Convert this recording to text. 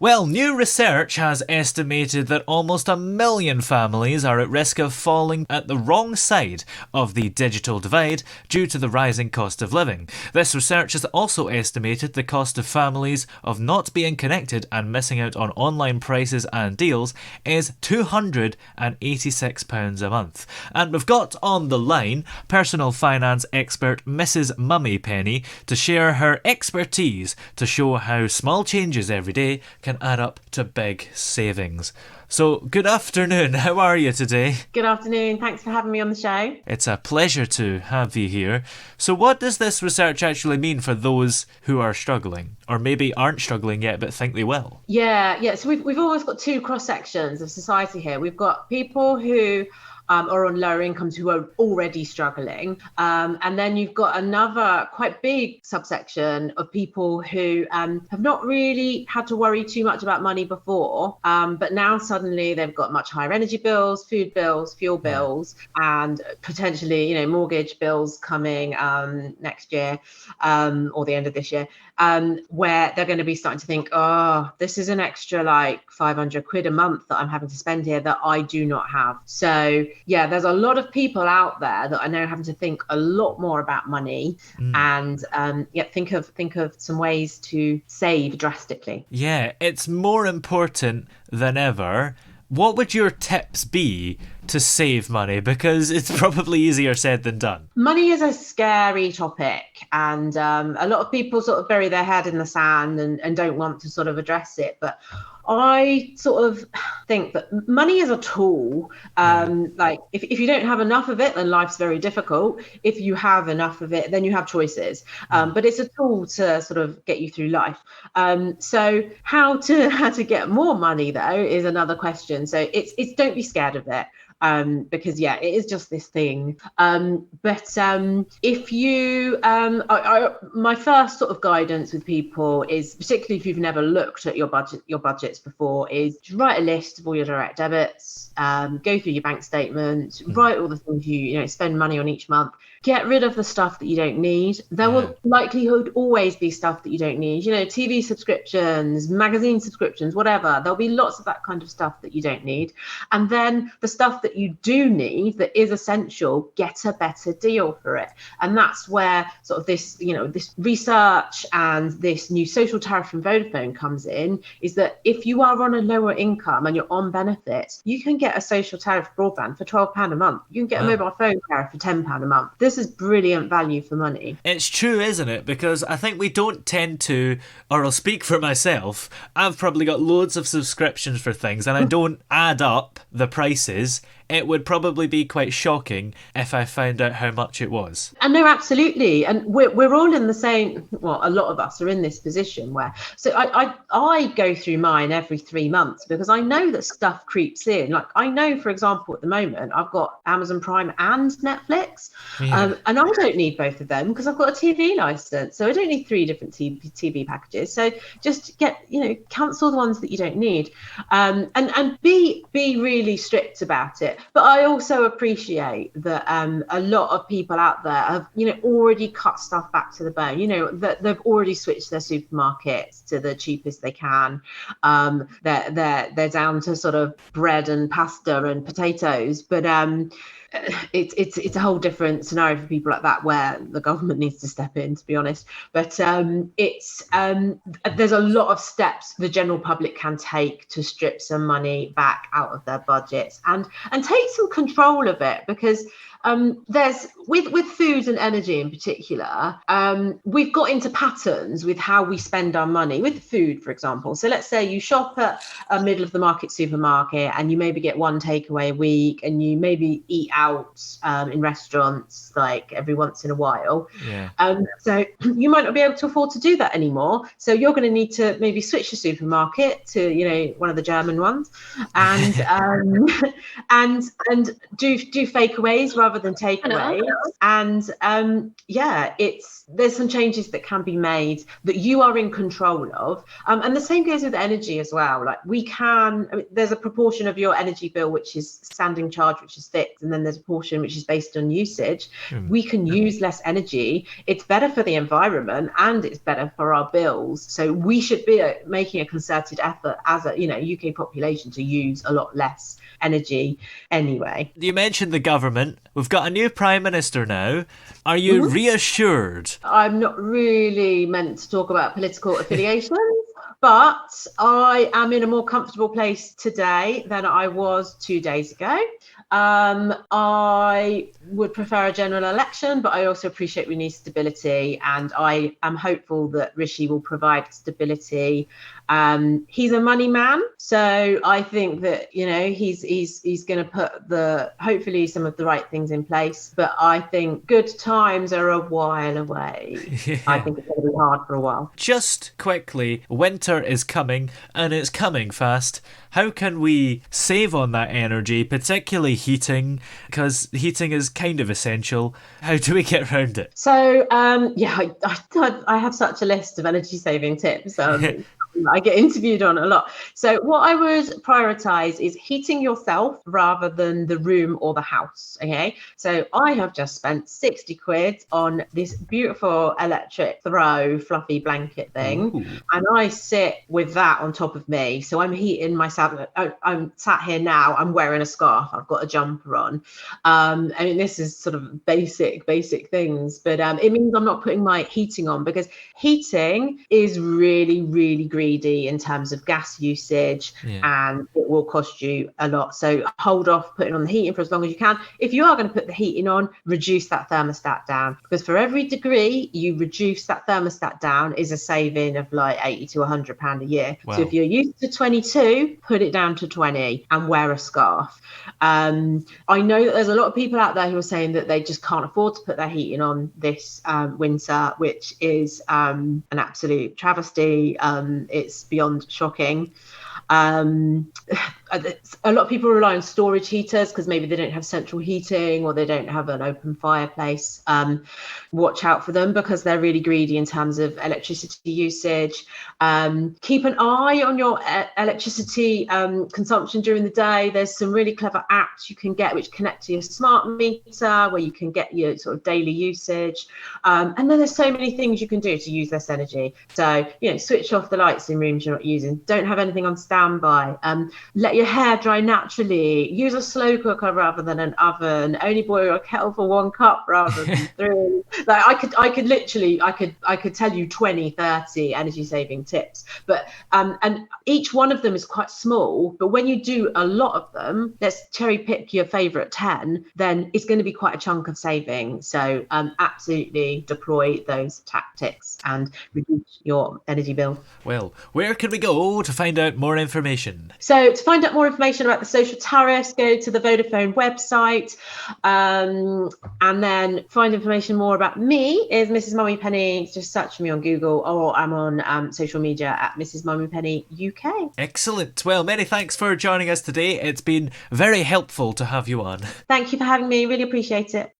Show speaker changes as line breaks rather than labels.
Well, new research has estimated that almost 1 million families are at risk of falling at the wrong side of the digital divide due to the rising cost of living. This research has also estimated the cost of families of not being connected and missing out on online prices and deals is £286 a month. And we've got on the line personal finance expert Mrs MummyPenny to share her expertise to show how small changes every day can add up to big savings. So, good afternoon. How are you today?
Good afternoon. Thanks for having me on the show.
It's a pleasure to have you here. So, what does this research actually mean for those who are struggling, or maybe aren't struggling yet but think they will?
Yeah. So we've always got two cross sections of society here. We've got people who are on lower incomes who are already struggling. And then you've got another quite big subsection of people who have not really had to worry too much about money before, but now suddenly they've got much higher energy bills, food bills, fuel bills, and potentially, mortgage bills coming next year or the end of this year, where they're going to be starting to think, oh, this is an extra like 500 quid a month that I'm having to spend here that I do not have. So yeah, there's a lot of people out there that are now having to think a lot more about money and think of some ways to save drastically.
Yeah, it's more important than ever. What would your tips be to save money? Because it's probably easier said than done.
Money is a scary topic, and a lot of people sort of bury their head in the sand and don't want to sort of address it. But I sort of think that money is a tool. Like if you don't have enough of it, then life's very difficult. If you have enough of it, then you have choices. But it's a tool to sort of get you through life. So how to get more money though is another question. So it's don't be scared of it. Because it is just this thing. But if you, my first sort of guidance with people is, particularly if you've never looked at your budgets before, is to write a list of all your direct debits, go through your bank statement, write all the things you spend money on each month. Get rid of the stuff that you don't need. There will likelihood always be stuff that you don't need. TV subscriptions, magazine subscriptions, whatever. There'll be lots of that kind of stuff that you don't need. And then the stuff that you do need, that is essential, get a better deal for it. And that's where sort of this, this research and this new social tariff from Vodafone comes in, is that if you are on a lower income and you're on benefits, you can get a social tariff broadband for £12 a month. You can get a mobile phone tariff for £10 a month. This is brilliant value for money.
It's true, isn't it? Because I think we don't tend to, or I'll speak for myself, I've probably got loads of subscriptions for things and I don't add up the prices. It would probably be quite shocking if I found out how much it was.
And no, absolutely. And we're all in the same, well, a lot of us are in this position where, so I go through mine every 3 months because I know that stuff creeps in. Like I know, for example, at the moment, I've got Amazon Prime and Netflix, and I don't need both of them because I've got a TV license. So I don't need 3 different TV packages. So just cancel the ones that you don't need, and be really strict about it. But I also appreciate that a lot of people out there have, already cut stuff back to the bone. That they've already switched their supermarkets to the cheapest they can. They're down to sort of bread and pasta and potatoes. But it's a whole different scenario for people like that, where the government needs to step in, to be honest. But there's a lot of steps the general public can take to strip some money back out of their budgets and take some control of it, because there's with food and energy in particular, we've got into patterns with how we spend our money with food, for example. So let's say you shop at a middle of the market supermarket and you maybe get one takeaway a week, and you maybe eat out in restaurants like every once in a while. So you might not be able to afford to do that anymore, so you're going to need to maybe switch your supermarket to one of the German ones, and and do fakeaways rather than takeaways. And there's some changes that can be made that you are in control of, and the same goes with energy as well. Like there's a proportion of your energy bill which is standing charge, which is fixed, and then there's a portion which is based on usage, we can use less energy. It's better for the environment and it's better for our bills. So we should be making a concerted effort as a UK population to use a lot less energy anyway.
You mentioned the government. We've got a new Prime Minister now. Are you reassured?
I'm not really meant to talk about political affiliations, but I am in a more comfortable place today than I was 2 days ago. I would prefer a general election, but I also appreciate we need stability, and I am hopeful that Rishi will provide stability. He's a money man, so I think that he's going to put hopefully some of the right things in place. But I think good times are a while away. Yeah. I think it's going to be hard for a while.
Just quickly, winter is coming, and it's coming fast. How can we save on that energy, particularly heating? Because heating is kind of essential. How do we get around it?
So, I have such a list of energy saving tips. I get interviewed on a lot. So what I would prioritize is heating yourself rather than the room or the house. Okay. So I have just spent 60 quid on this beautiful electric throw fluffy blanket thing. Ooh. And I sit with that on top of me. So I'm heating myself. I'm sat here now. I'm wearing a scarf. I've got a jumper on. I mean, this is sort of basic things, but it means I'm not putting my heating on, because heating is really, really greedy in terms of gas usage, and it will cost you a lot. So hold off putting on the heating for as long as you can. If you are going to put the heating on, reduce that thermostat down, because for every degree you reduce that thermostat down is a saving of like £80 to £100 a year. Wow. So if you're used to 22, put it down to 20 and wear a scarf. I know that there's a lot of people out there who are saying that they just can't afford to put their heating on this winter, which is an absolute travesty. It's beyond shocking. A lot of people rely on storage heaters because maybe they don't have central heating or they don't have an open fireplace. Watch out for them because they're really greedy in terms of electricity usage. Keep an eye on your electricity consumption during the day. There's some really clever apps you can get which connect to your smart meter, where you can get your sort of daily usage. And then there's so many things you can do to use less energy. So, switch off the lights in rooms you're not using. Don't have anything on standby. Let your hair dry naturally. Use a slow cooker rather than an oven. Only boil a kettle for 1 cup rather than 3. Like I could tell you 20, 30 energy saving tips, but and each one of them is quite small, but when you do a lot of them, let's cherry pick your favorite 10, then it's going to be quite a chunk of saving. So absolutely deploy those tactics and reduce your energy bill.
Well, where can we go to find out more information?
So to find out more information about the social tariffs, go to the Vodafone website, and then find information more about me is Mrs MummyPenny. Just search me on Google, or I'm on social media at Mrs MummyPenny UK.
Excellent. Well, many thanks for joining us today. It's been very helpful to have you on.
Thank you for having me. Really appreciate it.